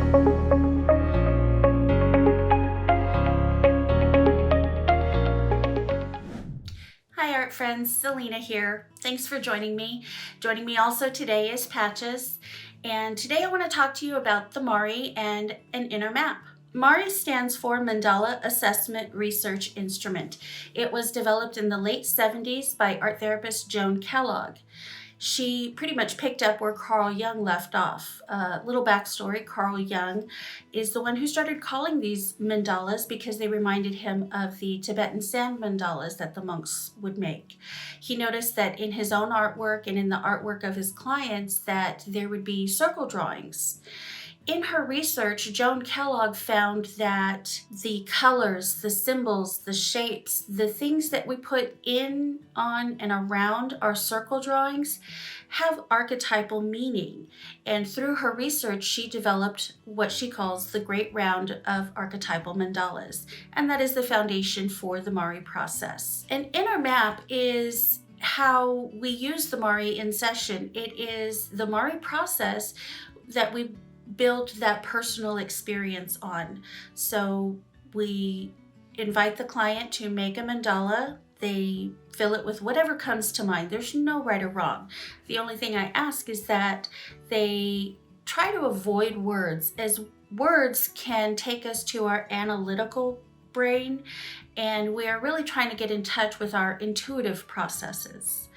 Hi art friends, Selena here. Thanks for joining me. Joining me also today is Patches, and today I want to talk to you about the MARI and an inner map. MARI stands for Mandala Assessment Research Instrument. It was developed in the late 70s by art therapist Joan Kellogg. She pretty much picked up where Carl Jung left off. Little backstory, Carl Jung is the one who started calling these mandalas because they reminded him of the Tibetan sand mandalas that the monks would make. He noticed that in his own artwork and in the artwork of his clients that there would be circle drawings. In her research, Joan Kellogg found that the colors, the symbols, the shapes, the things that we put in, on, and around our circle drawings have archetypal meaning. And through her research, she developed what she calls the Great Round of Archetypal Mandalas. And that is the foundation for the MARI process. An inner map is how we use the MARI in session. It is the MARI process that we build that personal experience on. So we invite the client to make a mandala. They fill it with whatever comes to mind. There's no right or wrong. The only thing I ask is that they try to avoid words, as words can take us to our analytical brain, and we are really trying to get in touch with our intuitive processes.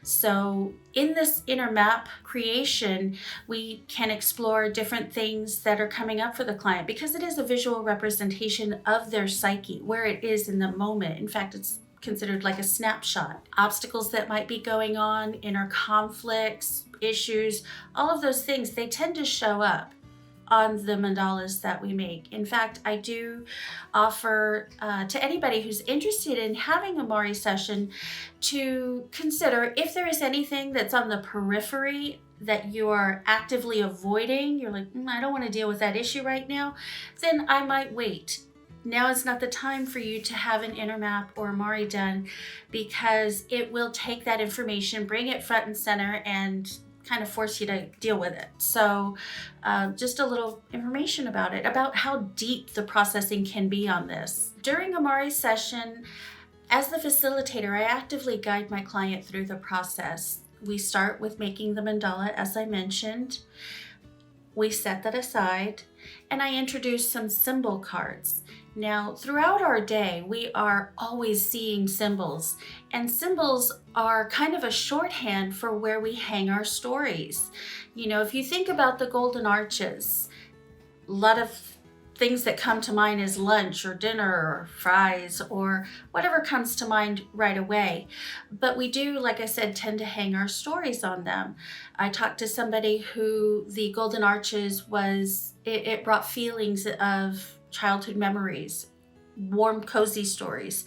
So in this inner map creation, we can explore different things that are coming up for the client because it is a visual representation of their psyche, where it is in the moment. In fact, it's considered like a snapshot. Obstacles that might be going on, inner conflicts, issues, all of those things, they tend to show up on the mandalas that we make. In fact, I do offer to anybody who's interested in having a MARI session to consider if there is anything that's on the periphery that you are actively avoiding. You're like, I don't want to deal with that issue right now. Then I might wait. Now is not the time for you to have an inner map or MARI done, because it will take that information, bring it front and center, and kind of force you to deal with it. So just a little information about it, about how deep the processing can be on this. During a MARI session, as the facilitator, I actively guide my client through the process. We start with making the mandala, as I mentioned. We set that aside, and I introduce some symbol cards. Now, throughout our day, we are always seeing symbols, and symbols are kind of a shorthand for where we hang our stories. You know, if you think about the golden arches, a lot of things that come to mind is lunch or dinner or fries or whatever comes to mind right away. But we do, like I said, tend to hang our stories on them. I talked to somebody who the golden arches it brought feelings of childhood memories, warm, cozy stories.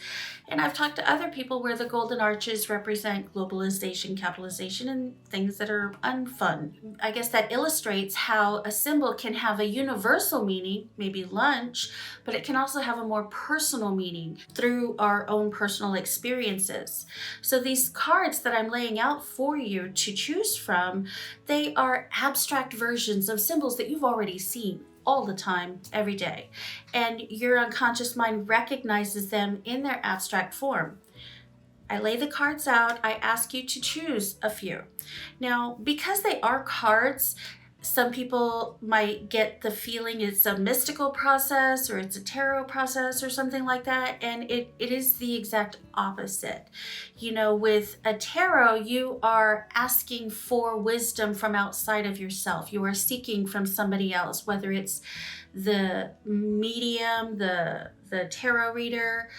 And I've talked to other people where the golden arches represent globalization, capitalization, and things that are unfun. I guess that illustrates how a symbol can have a universal meaning, maybe lunch, but it can also have a more personal meaning through our own personal experiences. So these cards that I'm laying out for you to choose from, they are abstract versions of symbols that you've already seen all the time, every day. And your unconscious mind recognizes them in their abstract form. I lay the cards out. I ask you to choose a few. Now, because they are cards, some people might get the feeling it's a mystical process or it's a tarot process or something like that, and it is the exact opposite. You know, with a tarot, you are asking for wisdom from outside of yourself. You are seeking from somebody else, whether it's the medium, the tarot reader,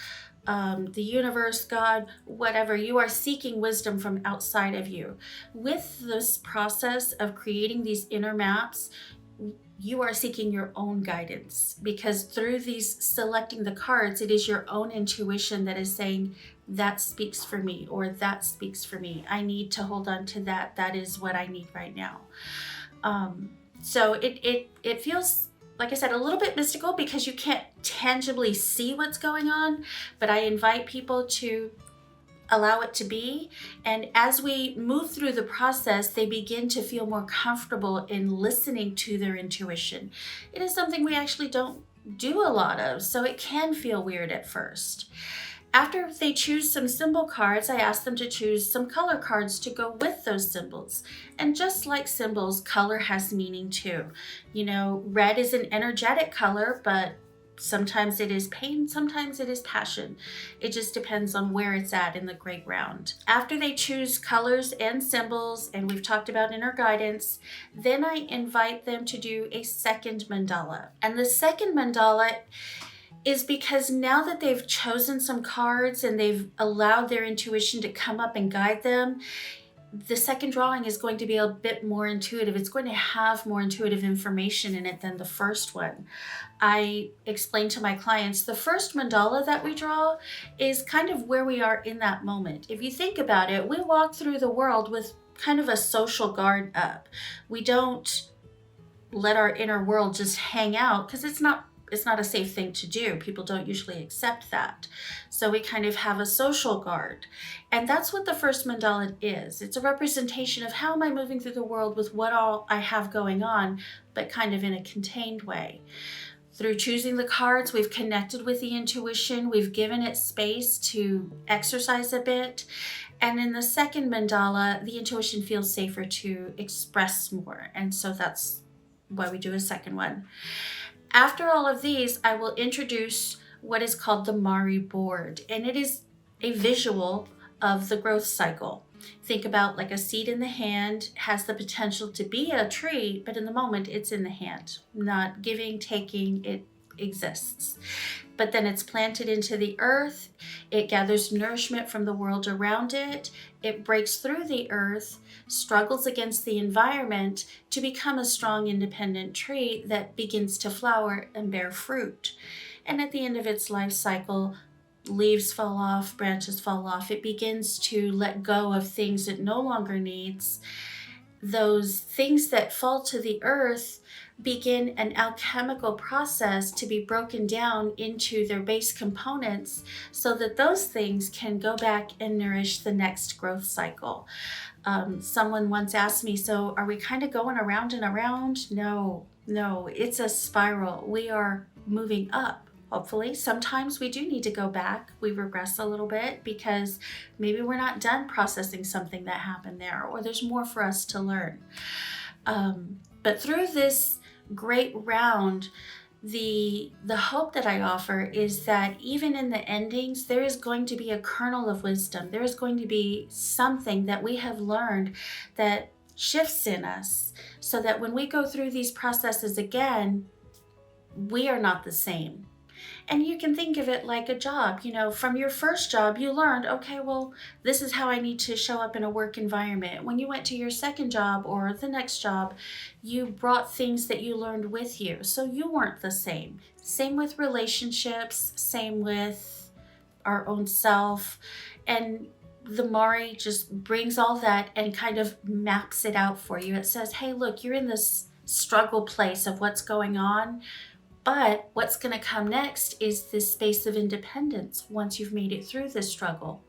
the universe, God, whatever. You are seeking wisdom from outside of you. With this process of creating these inner maps, you are seeking your own guidance, because through these selecting the cards, it is your own intuition that is saying, that speaks for me, or that speaks for me. I need to hold on to that. That is what I need right now. So it feels, like I said, a little bit mystical because you can't tangibly see what's going on, but I invite people to allow it to be. And as we move through the process, they begin to feel more comfortable in listening to their intuition. It is something we actually don't do a lot of, so it can feel weird at first. After they choose some symbol cards, I ask them to choose some color cards to go with those symbols. And just like symbols, color has meaning too. You know, red is an energetic color, but sometimes it is pain, sometimes it is passion. It just depends on where it's at in the great round. After they choose colors and symbols, and we've talked about inner guidance, then I invite them to do a second mandala. And the second mandala is because now that they've chosen some cards and they've allowed their intuition to come up and guide them, the second drawing is going to be a bit more intuitive. It's going to have more intuitive information in it than the first one. I explain to my clients the first mandala that we draw is kind of where we are in that moment. If you think about it, we walk through the world with kind of a social guard up. We don't let our inner world just hang out because it's not a safe thing to do. People don't usually accept that. So we kind of have a social guard. And that's what the first mandala is. It's a representation of how am I moving through the world with what all I have going on, but kind of in a contained way. Through choosing the cards, we've connected with the intuition, we've given it space to exercise a bit. And in the second mandala, the intuition feels safer to express more. And so that's why we do a second one. After all of these, I will introduce what is called the Mari board, and it is a visual of the growth cycle. Think about like a seed in the hand has the potential to be a tree, but in the moment it's in the hand, not giving, taking, it exists. But then it's planted into the earth, it gathers nourishment from the world around it, it breaks through the earth, struggles against the environment to become a strong, independent tree that begins to flower and bear fruit. And at the end of its life cycle, leaves fall off, branches fall off. It begins to let go of things it no longer needs. Those things that fall to the earth begin an alchemical process to be broken down into their base components so that those things can go back and nourish the next growth cycle. Someone once asked me, so are we kind of going around and around? No, it's a spiral. We are moving up. Hopefully, sometimes we do need to go back. We regress a little bit because maybe we're not done processing something that happened there, or there's more for us to learn. But through this great round, the hope that I offer is that even in the endings, there is going to be a kernel of wisdom. There is going to be something that we have learned that shifts in us so that when we go through these processes again, we are not the same. And you can think of it like a job. You know, from your first job, you learned, okay, well, this is how I need to show up in a work environment. When you went to your second job or the next job, you brought things that you learned with you. So you weren't the same. Same with relationships, same with our own self. And the Mari just brings all that and kind of maps it out for you. It says, hey, look, you're in this struggle place of what's going on. But what's going to come next is this space of independence once you've made it through this struggle.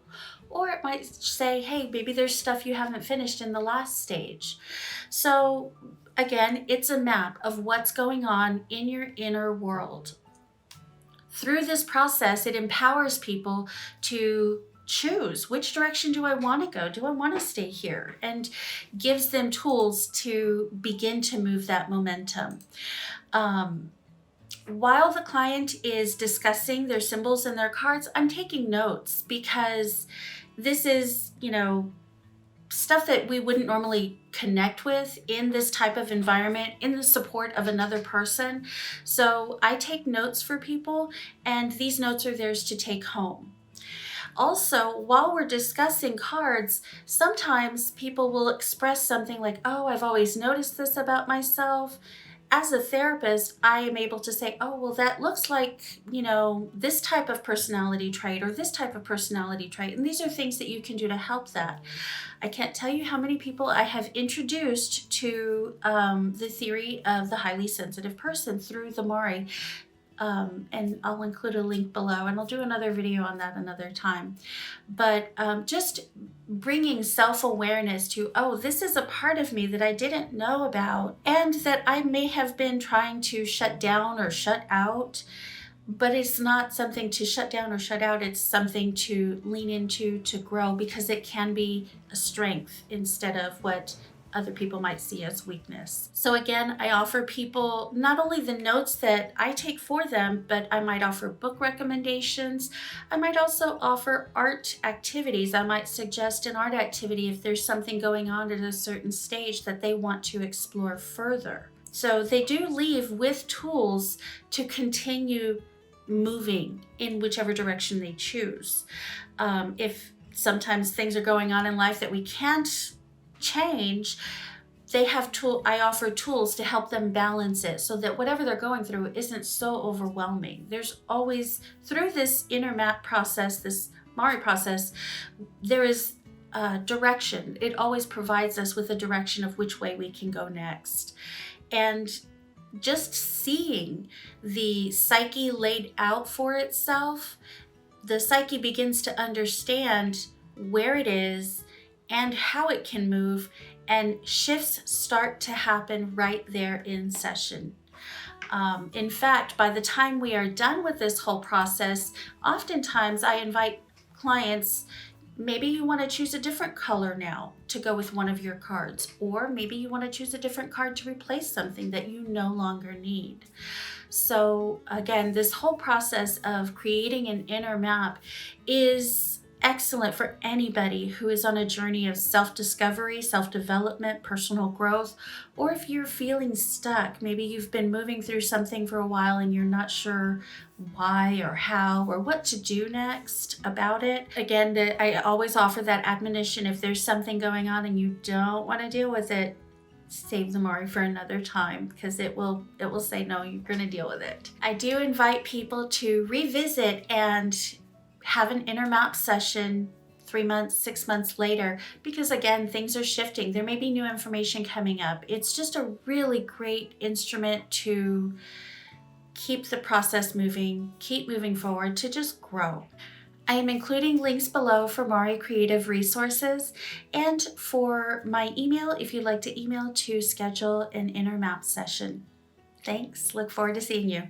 Or it might say, hey, maybe there's stuff you haven't finished in the last stage. So again, it's a map of what's going on in your inner world. Through this process, it empowers people to choose which direction do I want to go? Do I want to stay here? And gives them tools to begin to move that momentum. While the client is discussing their symbols and their cards, I'm taking notes because this is, stuff that we wouldn't normally connect with in this type of environment, in the support of another person. So I take notes for people, and these notes are theirs to take home. Also, while we're discussing cards, sometimes people will express something like, oh, I've always noticed this about myself. As a therapist, I am able to say, oh, well, that looks like, this type of personality trait or this type of personality trait. And these are things that you can do to help that. I can't tell you how many people I have introduced to the theory of the highly sensitive person through the Mari. and I'll include a link below, and I'll do another video on that another time. But just bringing self-awareness to, oh, this is a part of me that I didn't know about and that I may have been trying to shut down or shut out, but it's not something to shut down or shut out. It's something to lean into, to grow, because it can be a strength instead of what other people might see as weakness. So again, I offer people not only the notes that I take for them, but I might offer book recommendations. I might also offer art activities. I might suggest an art activity if there's something going on at a certain stage that they want to explore further. So they do leave with tools to continue moving in whichever direction they choose. If sometimes things are going on in life that we can't change, I offer tools to help them balance it so that whatever they're going through isn't so overwhelming. There's always, through this inner map process, this Mari process, there is direction. It always provides us with a direction of which way we can go next. And just seeing the psyche laid out for itself, the psyche begins to understand where it is and how it can move, and shifts start to happen right there in session. In fact, by the time we are done with this whole process, oftentimes I invite clients, maybe you want to choose a different color now to go with one of your cards, or maybe you want to choose a different card to replace something that you no longer need. So again, this whole process of creating an inner map is excellent for anybody who is on a journey of self-discovery, self-development, personal growth, or if you're feeling stuck, maybe you've been moving through something for a while and you're not sure why or how or what to do next about it. Again, I always offer that admonition: if there's something going on and you don't want to deal with it, save the Mari for another time, because it will say, no, you're going to deal with it. I do invite people to revisit and have an inner map session 3 months, 6 months later, because again, things are shifting. There may be new information coming up. It's just a really great instrument to keep the process moving, keep moving forward, to just grow. I am including links below for Mari Creative resources and for my email if you'd like to email to schedule an inner map session. Thanks. Look forward to seeing you.